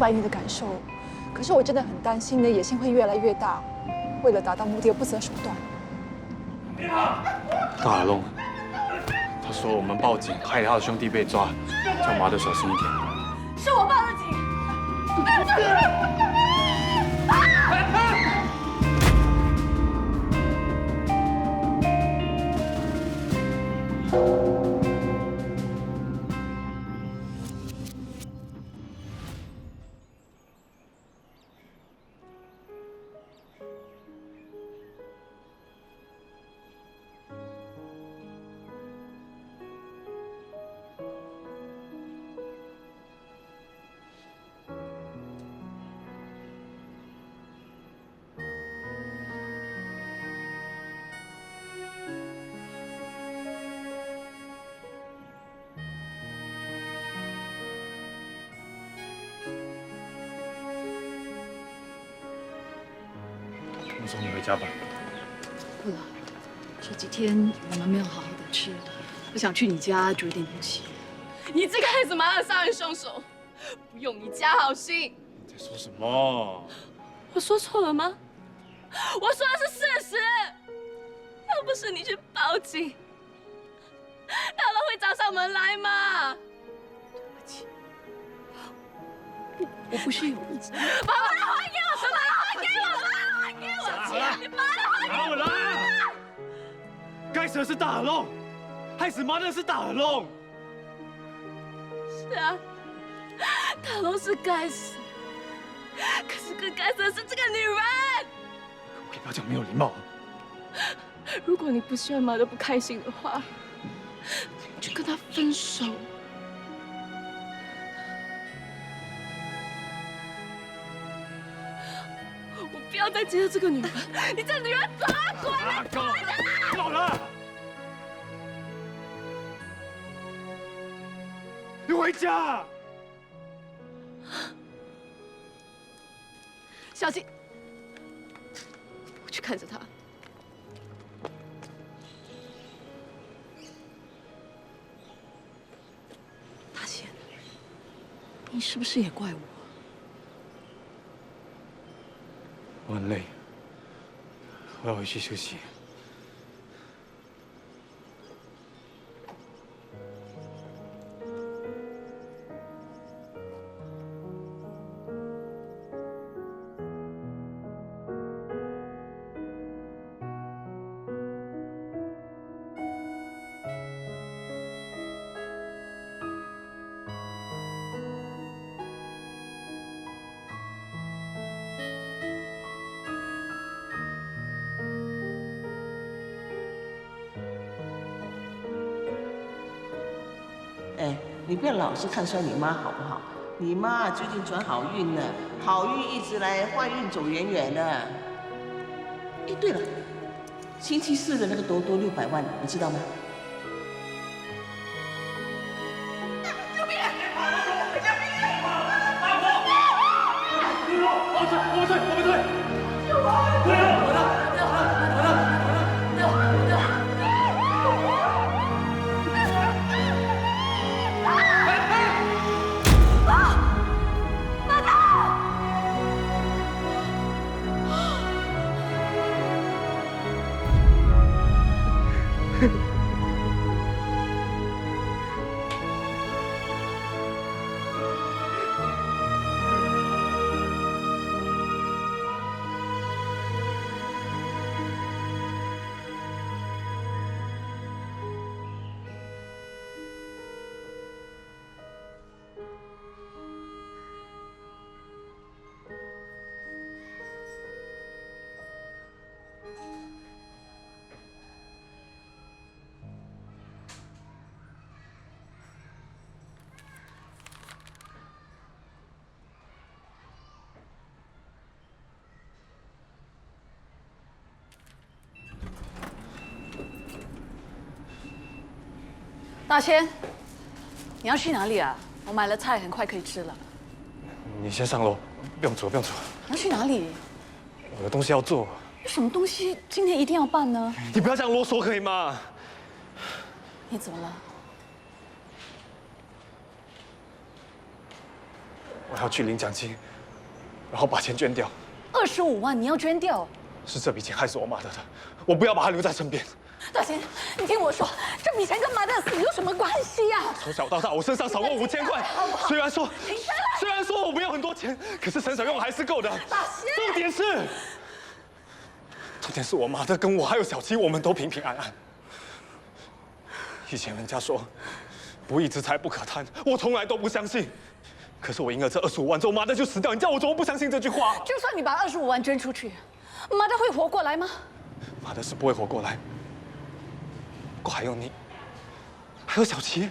白你的感受，可是我真的很担心你的野心会越来越大，为了达到目的而不择手段。大耳窿，他说我们报警，害他的兄弟被抓，叫麻德小心一点。是我报的警。我送你回家吧。不了，这几天我们没有好好的吃，我想去你家煮一点东西。你这个害死麻辣杀人凶手，不用你加好心。你在说什么？我说错了吗？我说的是事实。要不是你去报警，大佬会找上门来吗？对不起，我不是有意的。把麻辣还给我！把麻辣还给我！麻辣还给我！你麻辣还给我！拿我来！该死的是大耳窿，害死麻德是大耳窿。是啊，大龙是该死，可是更该死的是这个女人。可以不要讲没有礼貌。如果你不希望马德不开心的话，就跟他分手。我不要再接受这个女人，你这女人走啊，滚啊！够了！你回家。小心！我去看着他。大贤，你是不是也怪我？我很累，我要回去休息。哎，你不要老是看衰你妈好不好？你妈最近转好运了，好运一直来，坏运走远远的。哎，对了，星期四的那个多多600万，你知道吗？我们退！大仙，你要去哪里啊？我买了菜，很快可以吃了。你先上楼，不用走，不用走。你要去哪里？我有东西要做。有什么东西今天一定要办呢？你不要这样啰嗦，可以吗？你怎么了？我要去领奖金，然后把钱捐掉。25万你要捐掉？是这笔钱害死我妈的，我不要把她留在身边。大贤，你听我说，这笔钱跟马德死有什么关系呀？从小到大，我身上少过5000块。虽然说我没有很多钱，可是省省用还是够的。大贤，重点是我妈的跟我还有小七，我们都平平安安。以前人家说不义之财不可贪，我从来都不相信。可是我赢了这25万之后，妈的就死掉，你叫我怎么不相信这句话？就算你把25万捐出去，马德会活过来吗？妈的是不会活过来。不过还有你，还有小七，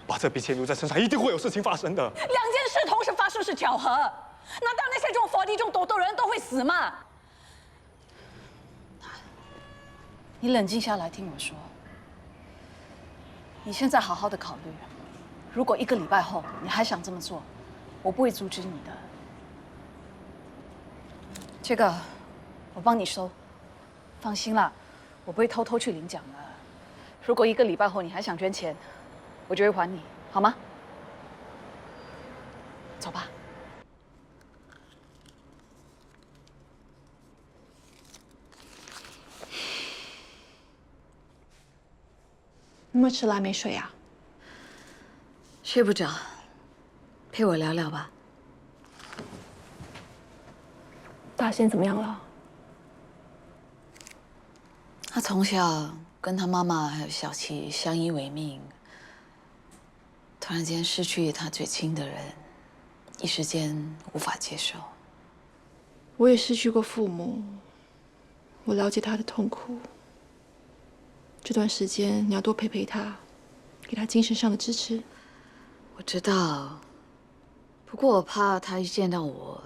把这笔钱留在身上，一定会有事情发生的。2件事同时发生是巧合，难道那些这种佛地中斗斗的人都会死吗？你冷静下来听我说，你现在好好的考虑，如果1个礼拜后你还想这么做，我不会阻止你的。这个我帮你收，放心啦，我不会偷偷去领奖的。如果1个礼拜后你还想捐钱，我就会还你，好吗？走吧。你们迟来没睡啊？睡不着，陪我聊聊吧。大仙怎么样了？他从小跟他妈妈还有小七相依为命，突然间失去他最亲的人，一时间无法接受。我也失去过父母，我了解他的痛苦。这段时间你要多陪陪他，给他精神上的支持。我知道，不过我怕他一见到我，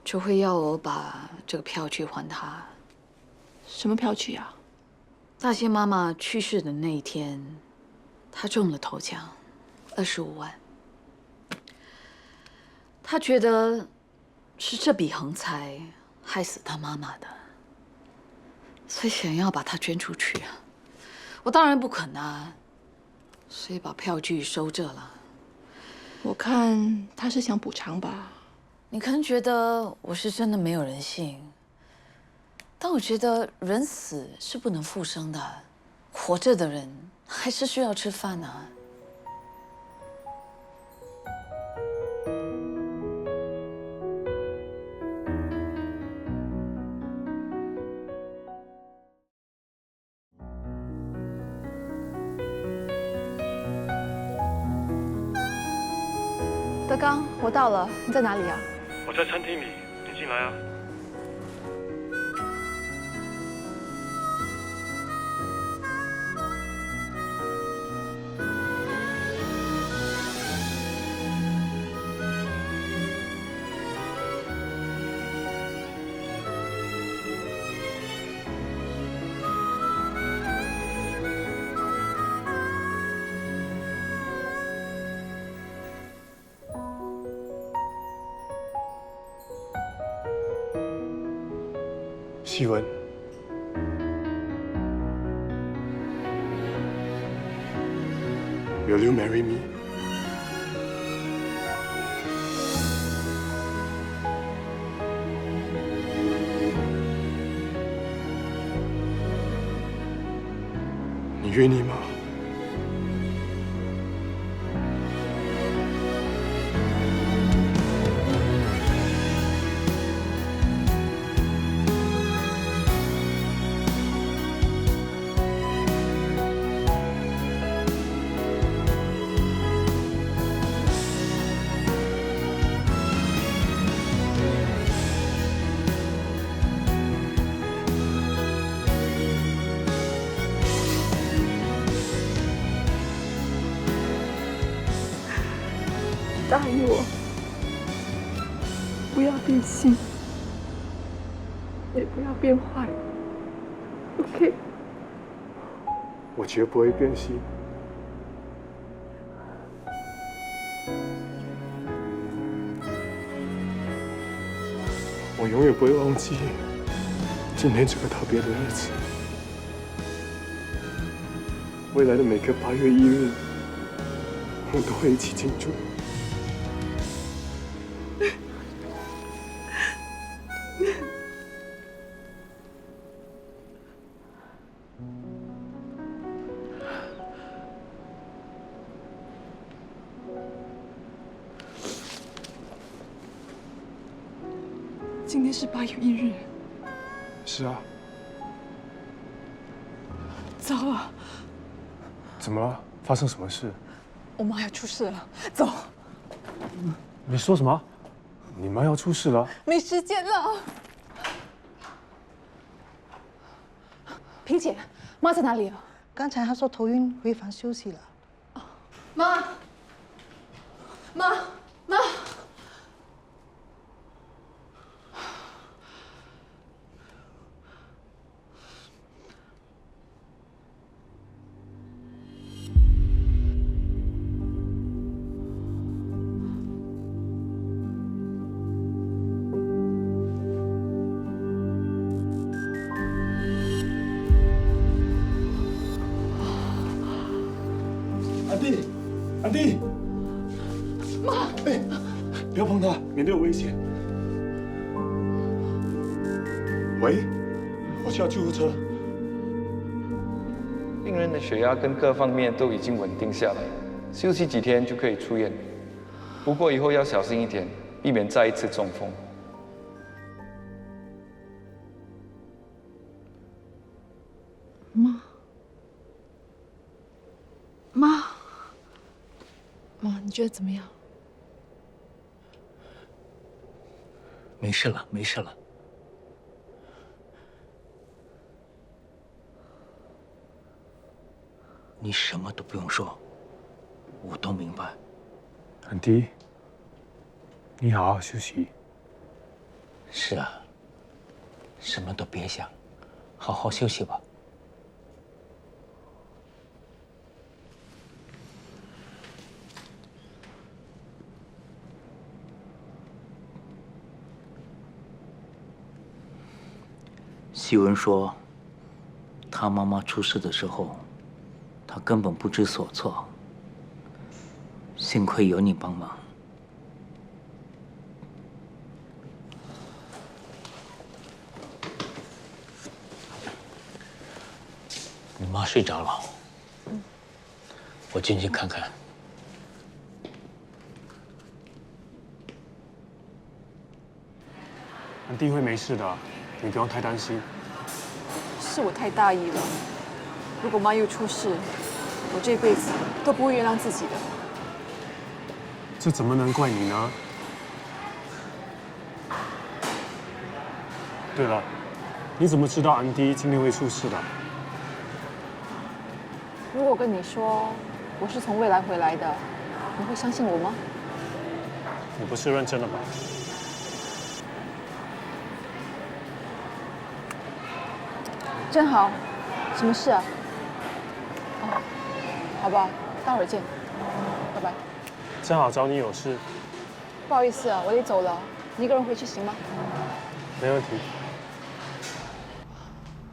就会要我把这个票据还他。什么票据啊？大仙妈妈去世的那一天，他中了头奖，25万。他觉得是这笔横财害死他妈妈的，所以想要把它捐出去啊。我当然不肯啊，所以把票据收着了。我看他是想补偿吧。你可能觉得我是真的没有人性，但我觉得人死是不能复生的，活着的人还是需要吃饭啊。德刚，我到了，你在哪里啊？我在餐厅里，你进来啊。希文，Will you marry me？ 你愿意吗？答应我，不要变心，也不要变坏。OK？ 我绝不会变心。我永远不会忘记今天这个特别的日子。未来的每个8月1日，我们都会一起庆祝。今天是8月1日。是啊。糟了，怎么了？发生什么事？我妈要出事了，走。你说什么？你妈要出事了？没时间了。萍姐，妈在哪里啊？刚才她说头晕，回房休息了。妈，妈，妈。安迪，安迪，妈，哎，不要碰他，免得有危险。喂，我需要救护车。病人的血压跟各方面都已经稳定下来，休息几天就可以出院。不过以后要小心一点，避免再一次中风。妈，你觉得怎么样？没事了，没事了。你什么都不用说，我都明白。安迪，你好好休息。是啊，什么都别想，好好休息吧。希文说，他妈妈出事的时候，他根本不知所措。幸亏有你帮忙。你妈睡着了，我进去看看。安迪会没事的，你不用太担心。是我太大意了。如果妈又出事，我这辈子都不会原谅自己的。这怎么能怪你呢？对了，你怎么知道安迪今天会出事的？如果我跟你说我是从未来回来的，你会相信我吗？你不是认真的吧？真好，什么事啊？哦，好吧，待会儿见，拜拜。正好找你有事。不好意思啊，我得走了，你一个人回去行吗？没问题。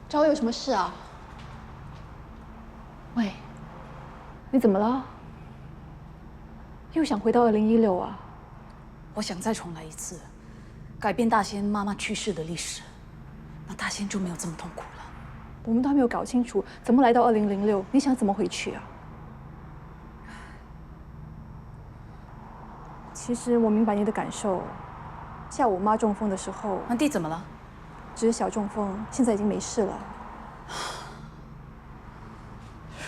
找我有什么事啊？喂，你怎么了？又想回到2016啊？我想再重来一次，改变大仙妈妈去世的历史，那大仙就没有这么痛苦了。我们都还没有搞清楚怎么来到2006，你想怎么回去啊？其实我明白你的感受。下午我妈中风的时候，安迪怎么了？只是小中风，现在已经没事了。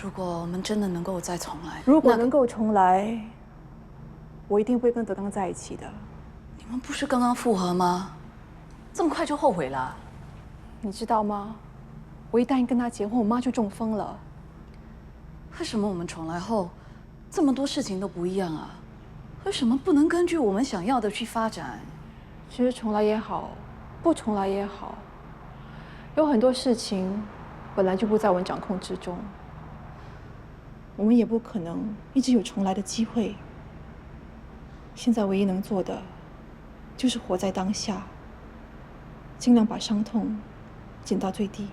如果我们真的能够再重来，如果能够重来，我一定会跟德刚在一起的。你们不是刚刚复合吗？这么快就后悔了？你知道吗？我一旦跟他结婚，我妈就中风了。为什么我们重来后，这么多事情都不一样啊？为什么不能根据我们想要的去发展？其实重来也好，不重来也好，有很多事情本来就不在我们掌控之中。我们也不可能一直有重来的机会。现在唯一能做的，就是活在当下，尽量把伤痛减到最低。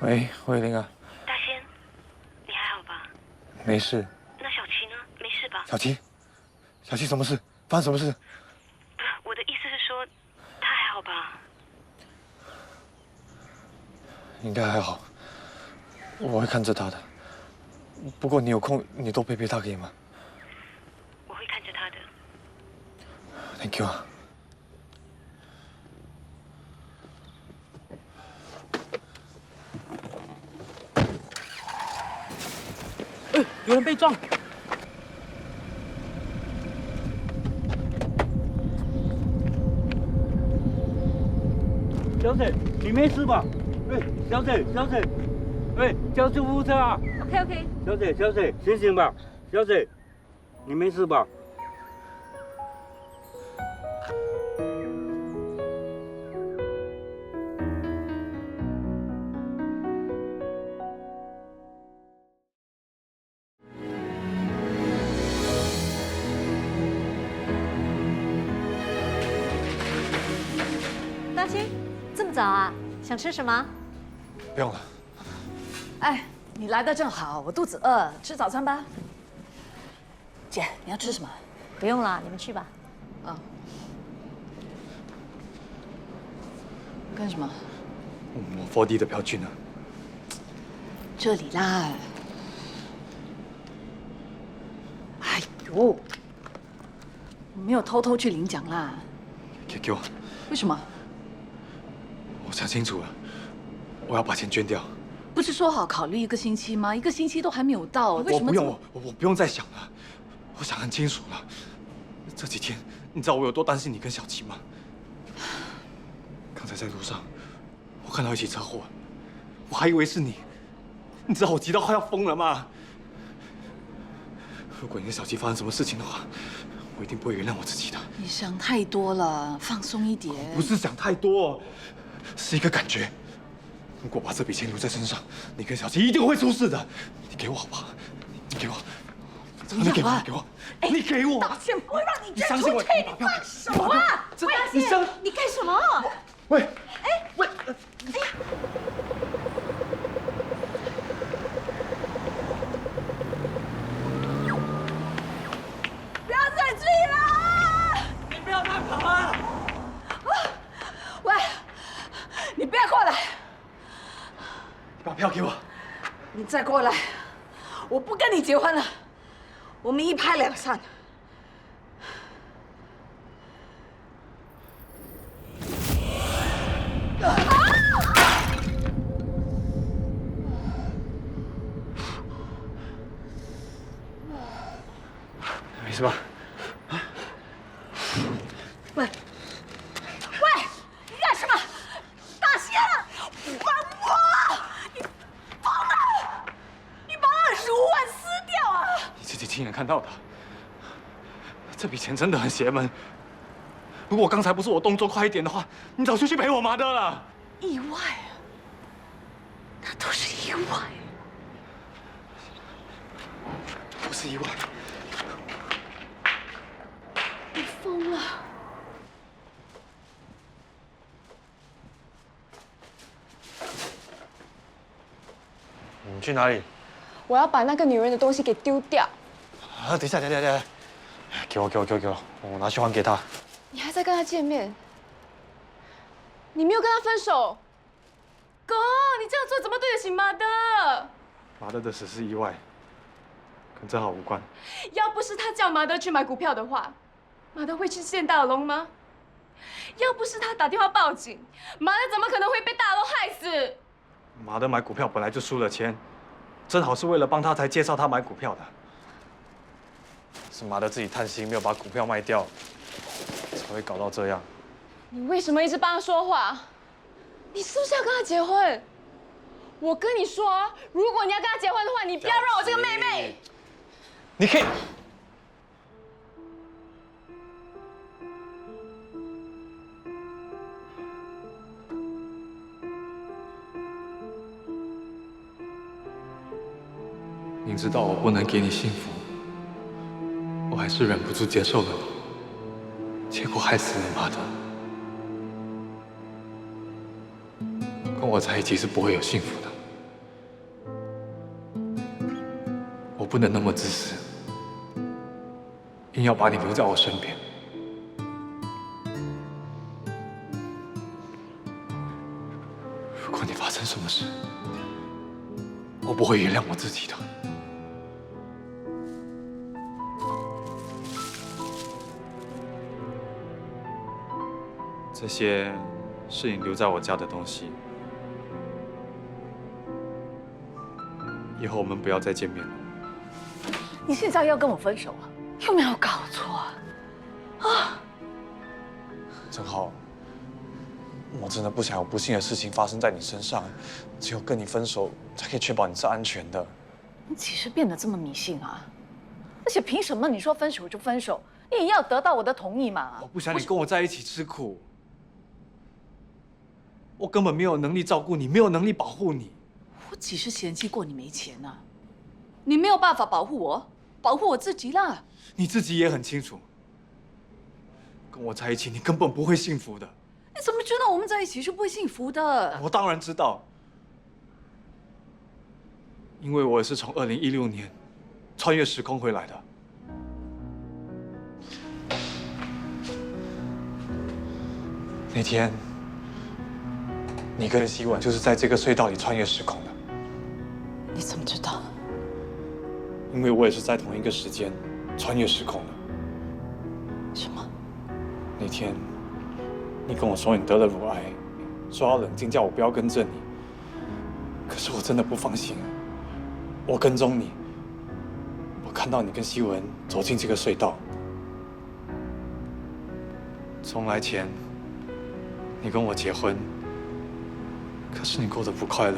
喂，慧玲啊。大仙，你还好吧？没事。那小琪呢？没事吧？小琪，小琪，什么事？发生什么事？不是，我的意思是说，他还好吧？应该还好，我会看着他的。不过你有空，你多陪陪他可以吗？我会看着他的。 Thank you 啊。有人被撞！小姐，你没事吧？哎，小姐，哎，叫救护车啊 OK。小姐，醒醒吧，小姐，你没事吧？ 大清，这么早啊？想吃什么？不用了。哎，你来的正好，我肚子饿，吃早餐吧。姐，你要吃什么？不用了，你们去吧。啊。干什么？我4D 的票据呢？这里啦。哎呦，我没有偷偷去领奖啦。给我。为什么？我想清楚了，我要把钱捐掉。不是说好考虑1个星期吗？1个星期都还没有到，为什么？我不用再想了，我想很清楚了。这几天，你知道我有多担心你跟小琪吗？刚才在路上，我看到一起车祸，我还以为是你。你知道我急到快要疯了吗？如果你跟小琪发生什么事情的话，我一定不会原谅我自己的。你想太多了，放松一点。不是想太多，是一个感觉。如果把这笔钱留在身上，你跟小琪一定会出事的。你给我好不好？你给我，你给我，你给我，你给我。大仙不会让你捐相信我，出去，你放手啊！这大仙，你干什么？喂，哎，喂，哎呀！不要再追了！你不要乱跑啊！喂，你不要过来！你把票给我。你再过来，我不跟你结婚了，我们一拍两散。没事吧？喂，你干什么？大仙，帮我！你疯了！你把25万撕掉啊！你自己亲眼看到的，这笔钱真的很邪门。如果刚才不是我动作快一点的话，你早就去陪我妈的了。意外啊，那都是意外。不是意外。你疯了！你去哪里？我要把那个女人的东西给丢掉。啊！等一下，给我，我拿去还给她。你还在跟她见面？你没有跟她分手？哥，你这样做怎么对得起马德？马德的死是意外，跟正好无关。要不是他叫马德去买股票的话，马德会去见大龙吗？要不是他打电话报警，马德怎么可能会被大龙害死？马德买股票本来就输了钱，正好是为了帮他才介绍他买股票的。是马德自己贪心，没有把股票卖掉，才会搞到这样。你为什么一直帮他说话？你是不是要跟他结婚？我跟你说，如果你要跟他结婚的话，你不要让我这个妹妹。你可以。明知道我不能给你幸福，我还是忍不住接受了你，结果害死了马德。跟我在一起是不会有幸福的。我不能那么自私，硬要把你留在我身边。如果你发生什么事，我不会原谅我自己的。这些是你留在我家的东西，以后我们不要再见面了。你现在要跟我分手啊？有没有搞错啊？正好，我真的不想有不幸的事情发生在你身上，只有跟你分手才可以确保你是安全的。你几时变得这么迷信啊？而且凭什么你说分手就分手？你也要得到我的同意嘛？我不想你跟我在一起吃苦，我根本没有能力照顾你，没有能力保护你。我几时嫌弃过你没钱啊？你没有办法保护我，保护我自己啦。你自己也很清楚，跟我在一起你根本不会幸福的。你怎么知道我们在一起是不会幸福的？我当然知道，因为我也是从2016年穿越时空回来的。那天，你跟希文就是在这个隧道里穿越时空的。你怎么知道？因为我也是在同一个时间穿越时空的。什么？那天，你跟我说你得了乳癌，说要冷静，叫我不要跟着你。可是我真的不放心，我跟踪你，我看到你跟希文走进这个隧道。从来前，你跟我结婚，可是你过得不快乐，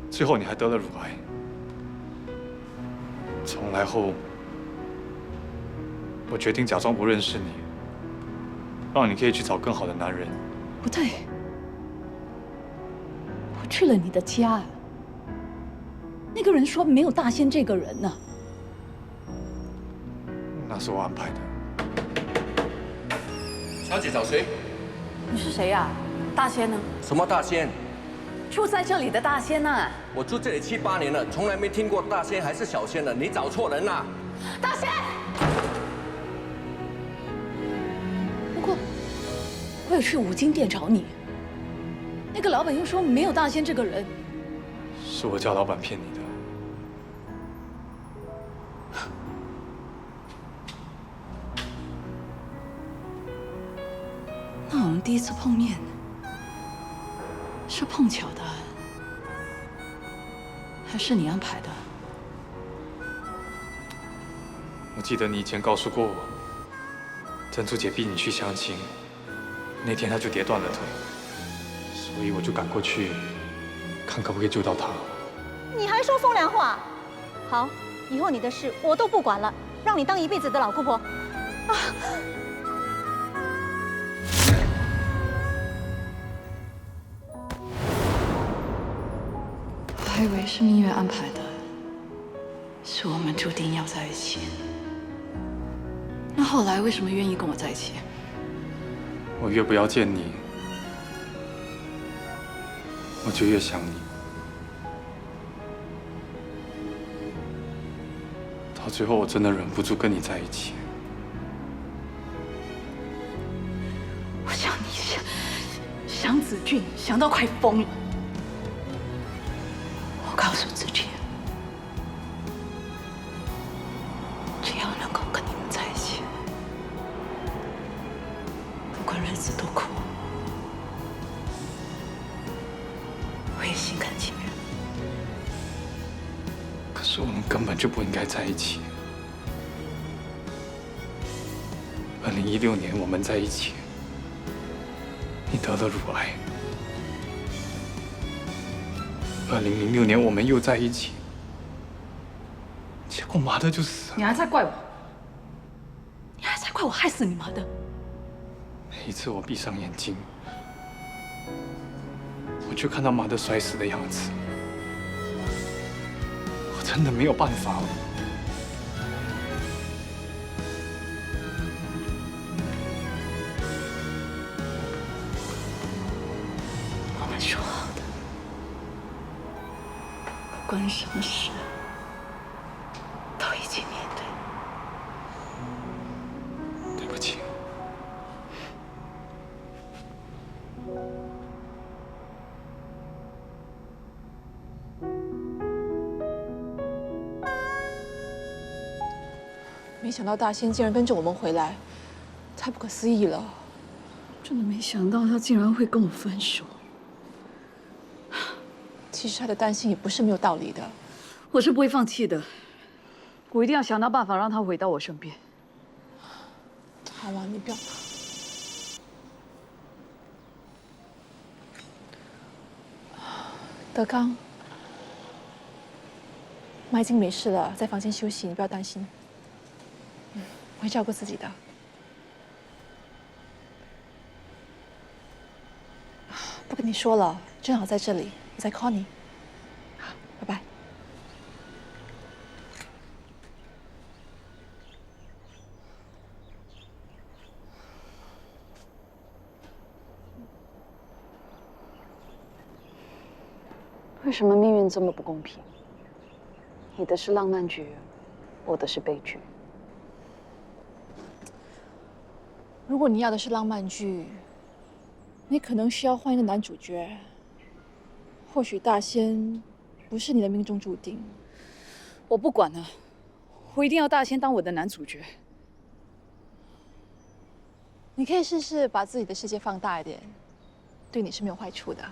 最后你还得了乳癌。从来后，我决定假装不认识你，让你可以去找更好的男人。不对，我去了你的家，那个人说没有大仙这个人呢。那是我安排的。小姐找谁？你是谁呀？大仙呢？什么大仙？住在这里的大仙呐！我住这里7、8年了，从来没听过大仙还是小仙的，你找错人啦！大仙！不过我有去五金店找你，那个老板又说没有大仙这个人。是我叫老板骗你的。那我们第一次碰面是碰巧的，还是你安排的？我记得你以前告诉过我，珍珠姐逼你去相亲，那天她就跌断了腿，所以我就赶过去，看可不可以救到她。你还说风凉话？好，以后你的事我都不管了，让你当一辈子的老姑婆。啊！我还以为是命运安排的，是我们注定要在一起。那后来为什么愿意跟我在一起？我越不要见你，我就越想你。到最后，我真的忍不住跟你在一起。我想你想子俊想到快疯了。我告诉自己，只要能够跟你们在一起，不管日子多苦，我也心甘情愿。可是我们根本就不应该在一起。2016年我们在一起，你得了乳癌。2006年我们又在一起，结果麻的就死了。你还在怪我？你还在怪我害死你妈的？每一次我闭上眼睛，我就看到麻的摔死的样子，我真的没有办法了。我们说好的，不管什么事都一起面对。对不起。想到大仙竟然跟着我们回来，太不可思议了。真的没想到他竟然会跟我分手。其实他的担心也不是没有道理的。我是不会放弃的，我一定要想到办法让他回到我身边。好啊，你不要。德刚，妈已经没事了，在房间休息，你不要担心。我会照顾自己的。不跟你说了，正好在这里，我在 call 你。好，拜拜。为什么命运这么不公平？你的是浪漫剧，我的是悲剧。如果你要的是浪漫剧，你可能需要换一个男主角。或许大仙不是你的命中注定。我不管了，我一定要大仙当我的男主角。你可以试试把自己的世界放大一点，对你是没有坏处的。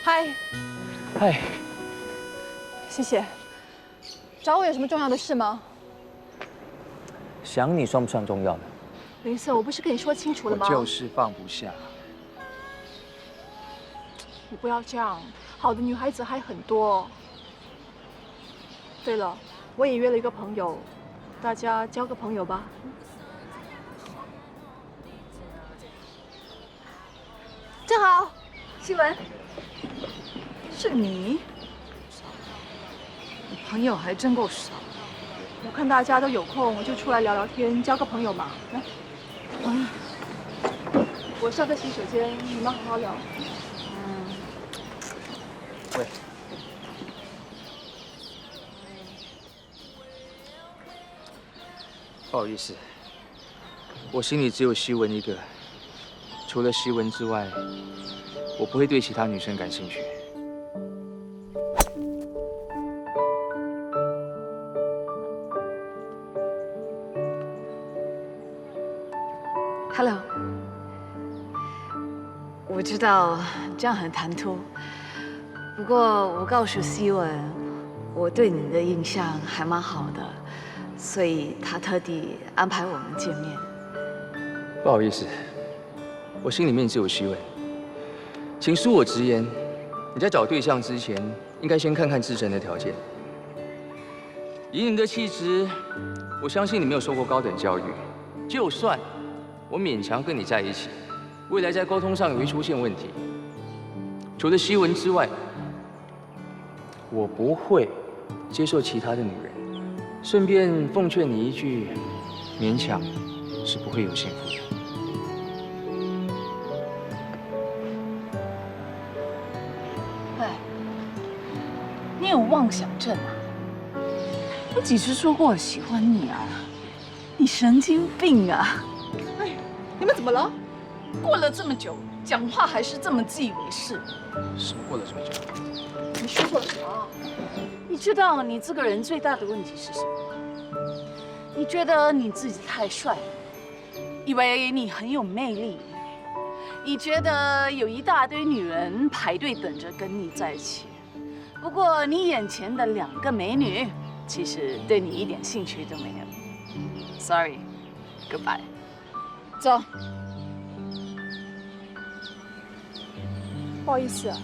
嗨，嗨，谢谢。找我有什么重要的事吗？想你算不算重要的？林森，我不是跟你说清楚了吗？我就是放不下。你不要这样，好的女孩子还很多。对了，我也约了一个朋友，大家交个朋友吧。正好，希文，是你？你朋友还真够少。我看大家都有空，我就出来聊聊天，交个朋友嘛。来，我上个洗手间，你们好好聊。喂。不好意思，我心里只有希文一个，除了希文之外，我不会对其他女生感兴趣。Hello， 我知道这样很唐突，不过我告诉希文，我对你的印象还蛮好的，所以他特地安排我们见面。不好意思，我心里面只有希文，请恕我直言，你在找对象之前，应该先看看自身的条件。以你的气质，我相信你没有受过高等教育，就算我勉强跟你在一起，未来在沟通上也会出现问题。除了希文之外，我不会接受其他的女人。顺便奉劝你一句，勉强是不会有幸福的。喂，你有妄想症啊？我几时说过我喜欢你啊？你神经病啊！哎，你们怎么了？过了这么久，讲话还是这么自以为是。什么过了这么久？你说错了什么？你知道你这个人最大的问题是什么？你觉得你自己太帅了，以为你很有魅力，你觉得有一大堆女人排队等着跟你在一起。不过你眼前的2个美女，其实对你一点兴趣都没有。Sorry，goodbye。走。不好意思啊。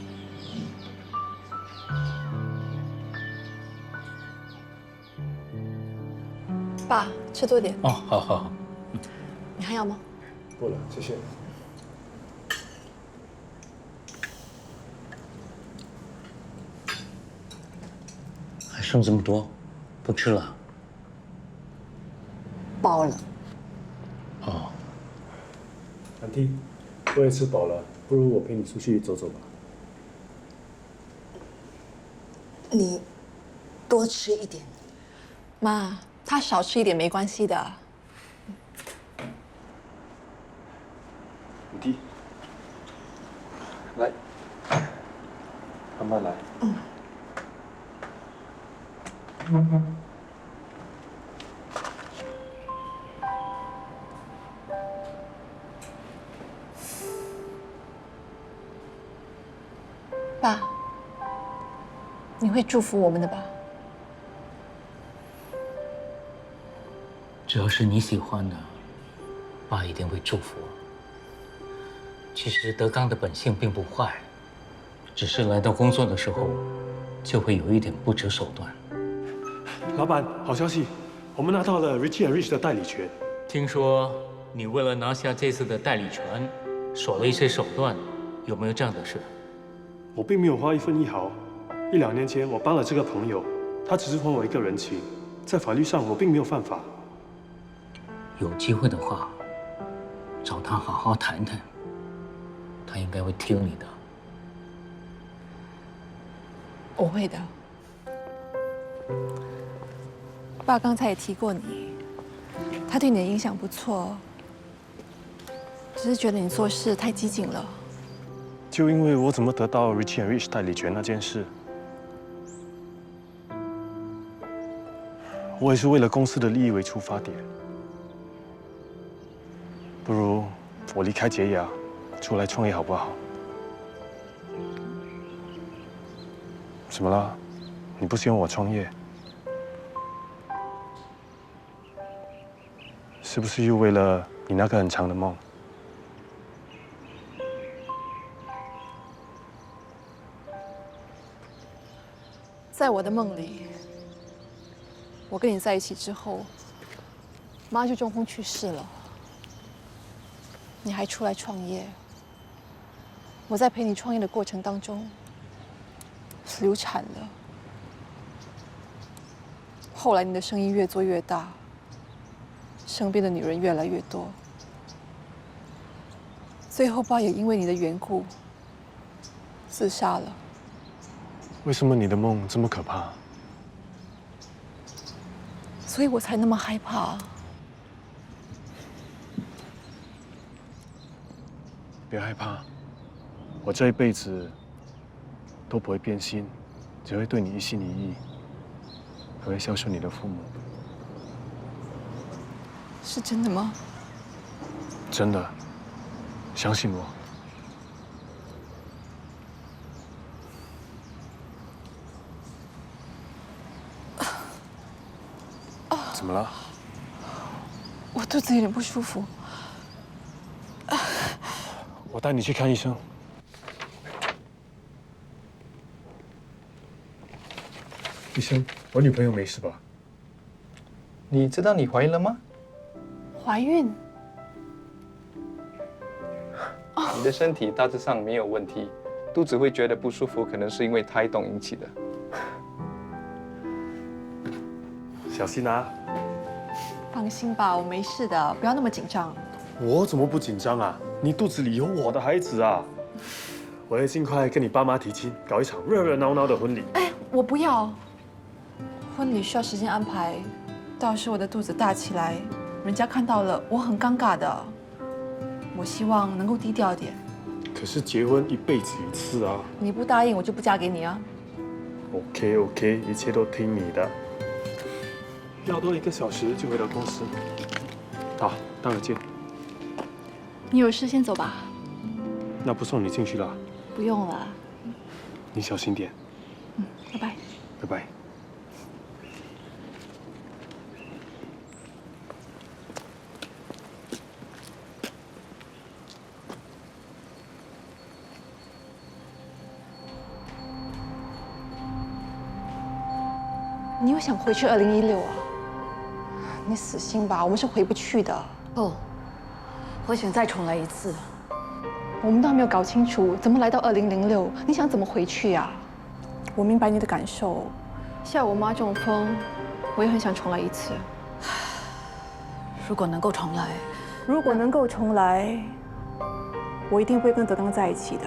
爸，吃多点。哦，好好好。你还要吗？不了，谢谢。还剩这么多，不吃了？饱了。哦。安迪，我也吃饱了，不如我陪你出去走走吧。你多吃一点。妈，他少吃一点没关系的。五弟，来，慢慢来。爸，你会祝福我们的吧？只要是你喜欢的，爸一定会祝福。其实德刚的本性并不坏，只是来到工作的时候，就会有一点不择手段。老板，好消息，我们拿到了 Richie and Rich 的代理权。听说你为了拿下这次的代理权，耍了一些手段，有没有这样的事？我并没有花一分一毫。1、2年前，我帮了这个朋友，他只是还我一个人情，在法律上我并没有犯法。有机会的话，找他好好谈谈，他应该会听你的。我会的。爸刚才也提过你，他对你的影响不错，只是觉得你做事太激进了。就因为我怎么得到 Richie and Rich 代理权那件事，我也是为了公司的利益为出发点。不如我离开洁雅，出来创业好不好？怎么了？你不希望我创业？是不是又为了你那个很长的梦？在我的梦里，我跟你在一起之后，妈就中风去世了。你还出来创业，我在陪你创业的过程当中流产了。后来你的生意越做越大，身边的女人越来越多，最后爸也因为你的缘故自杀了。为什么你的梦这么可怕？所以我才那么害怕。别害怕，我这一辈子都不会变心，只会对你一心一意，还会孝顺你的父母。是真的吗？真的，相信我。怎么了？我肚子有点不舒服。我带你去看医生。医生，我女朋友没事吧？你知道你怀孕了吗？怀孕？你的身体大致上没有问题，肚子会觉得不舒服，可能是因为胎动引起的。小心啊！放心吧，我没事的，不要那么紧张。我怎么不紧张啊？你肚子里有我的孩子啊！我会尽快跟你爸妈提亲，搞一场热热闹闹的婚礼。哎，我不要。婚礼需要时间安排，到时我的肚子大起来，人家看到了，我很尴尬的。我希望能够低调点。可是结婚一辈子一次啊！你不答应，我就不嫁给你啊。OK， 一切都听你的。要多1个小时就回到公司。好，待会见。你有事先走吧。那不送你进去了。不用了。你小心点。拜拜。拜拜。你又想回去2016啊？你死心吧，我们是回不去的。不，我想再重来一次。我们都还没有搞清楚怎么来到2006，你想怎么回去呀？我明白你的感受，像我妈中风，我也很想重来一次。如果能够重来，如果能够重来，我一定不会跟德刚在一起的。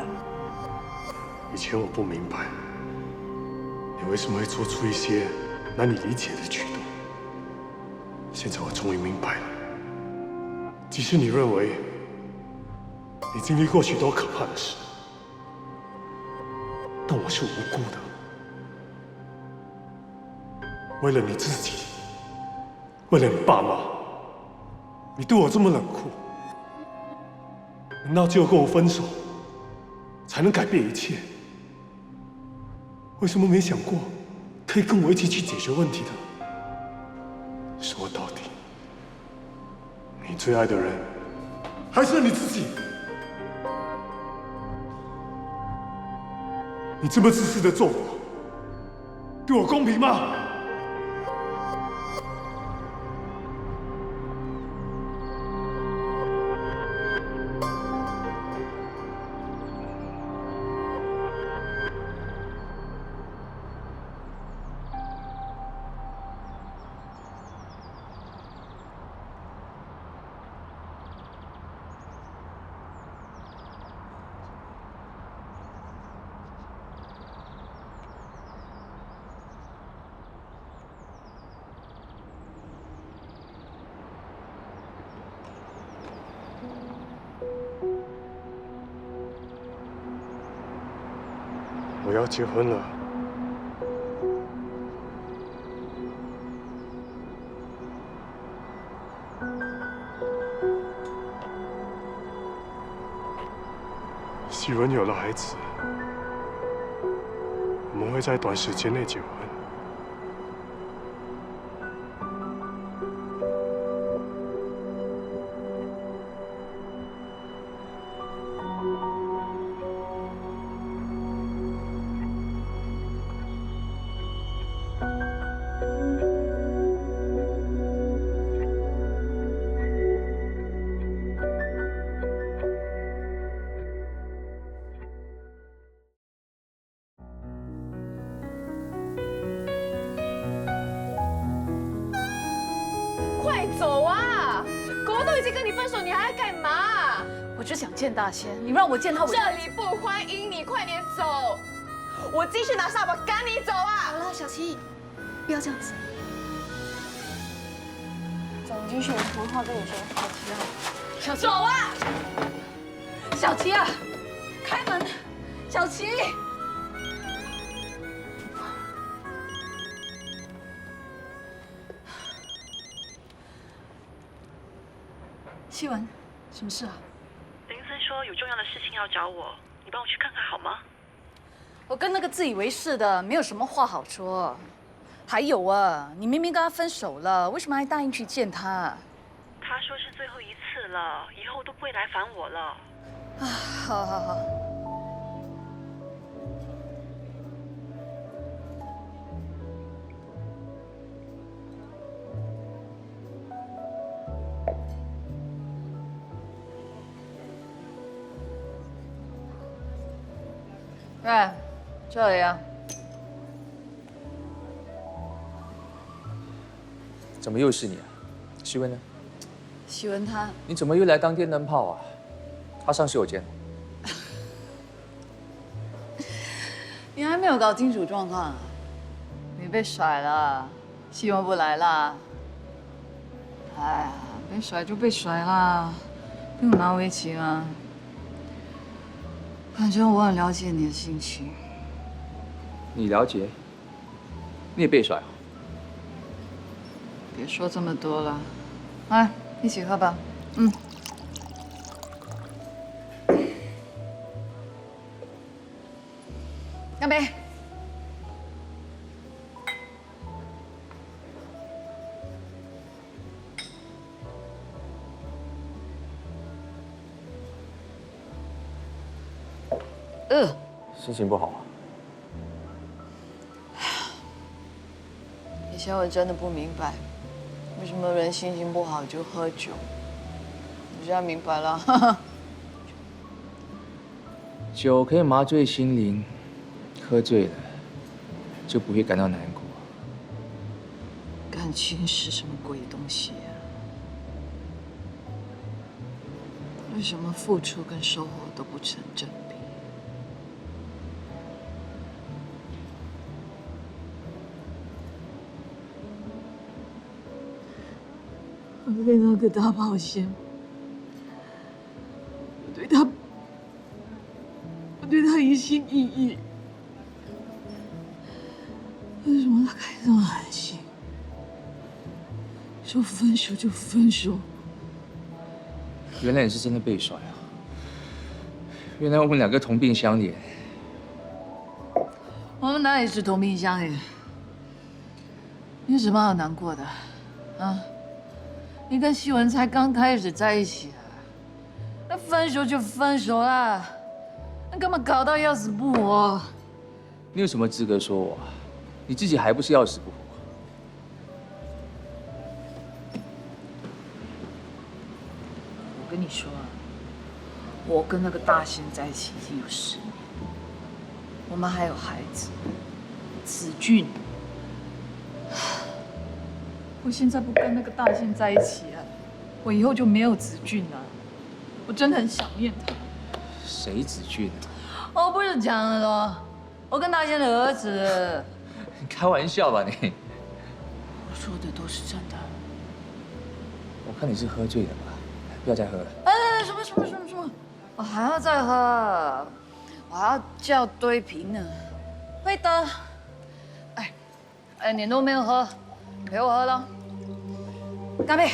以前我不明白，你为什么会做出一些难以理解的举动？现在我终于明白了，即使你认为你经历过许多可怕的事，但我是无辜的。为了你自己，为了你爸妈，你对我这么冷酷，难道只有跟我分手才能改变一切？为什么没想过可以跟我一起去解决问题的？说到底，你最爱的人还是你自己。你这么自私的做我，对我公平吗？我要结婚了。希文有了孩子，我们会在短时间内结婚。快走啊！狗都已经跟你分手，你还要干嘛？我只想见大仙，你让我见他，我这里不欢迎你，快点走！我继续拿扫把赶你走啊！好了，小七，不要这样子。走，你继续，有什么话跟你说。小七，走啊！小七啊，开门！小七，希文，什么事啊？林森说有重要的事情要找我，你帮我去看看好吗？我跟那个自以为是的没有什么话好说。还有啊，你明明跟他分手了，为什么还答应去见他？他说是最后一次了，以后都不会来烦我了。啊，好好好。哎，这里啊。怎么又是你啊？希文呢？希文他，你怎么又来当电灯泡啊？他上洗手间。你还没有搞清楚状况啊？你被甩了，希文不来了。哎呀，被甩就被甩啦，不用拿围棋啊。反正我很了解你的心情。你了解？你也被甩啊？别说这么多了，来，一起喝吧。嗯。干杯！心情不好啊？以前我真的不明白，为什么人心情不好就喝酒。我现在明白了。酒可以麻醉心灵，喝醉了就不会感到难过。感情是什么鬼东西啊？为什么付出跟收获都不成正比？我对那个大保险，我对他一心一意。为什么他可以这么狠心？说分手就分手？原来你是真的被甩啊！原来我们两个同病相怜。我们哪里是同病相怜？你有什么好难过的？啊？你跟希文才刚开始在一起啊，那分手就分手啦，那干嘛搞到要死不活？你有什么资格说我啊？你自己还不是要死不活？我跟你说啊，我跟那个大仙在一起已经有10年，我们还有孩子，子俊。我现在不跟那个大仙在一起啊，我以后就没有子俊了。我真的很想念他。谁子俊啊？我不是讲了咯，我跟大仙的儿子。你开玩笑吧你？我说的都是真的。我看你是喝醉了吧？不要再喝了。哎，什么？我还要再喝，我还要叫堆瓶呢。会的。哎，你都没有喝，陪我喝了。干杯！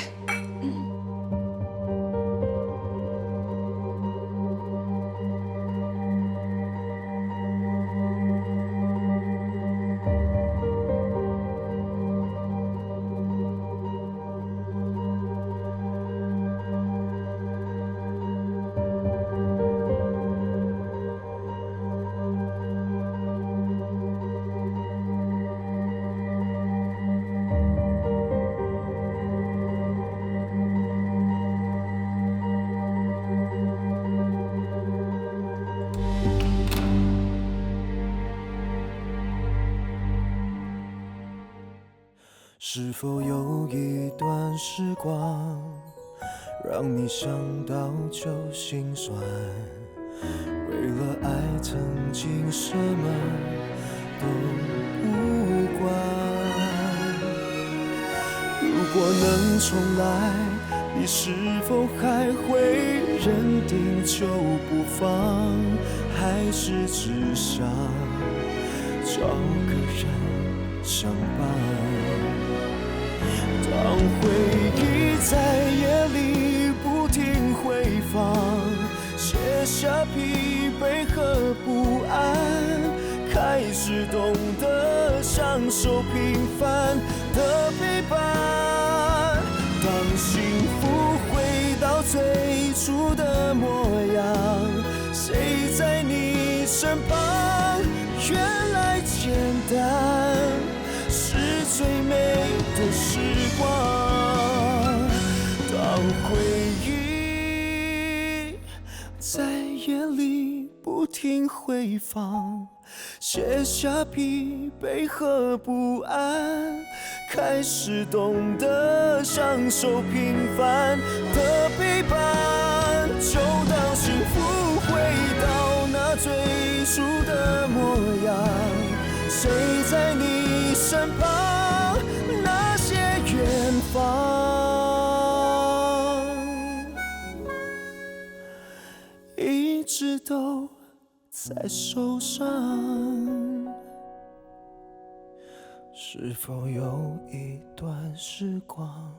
是否有一段时光，让你想到就心酸？为了爱，曾经什么都不管。如果能重来，你是否还会认定就不放？还是只想找个人相伴？当回忆在夜里不停回放，写下疲惫和不安，开始懂得享受平凡的陪伴。当幸福回到最初的模样，谁在你身旁？原来简单是最美的时光。当回忆在夜里不停回放，写下疲惫和不安，开始懂得享受平凡的陪伴。就当幸福回到那最初的模样，谁在你身旁？那些远方一直都在手上。是否有一段时光？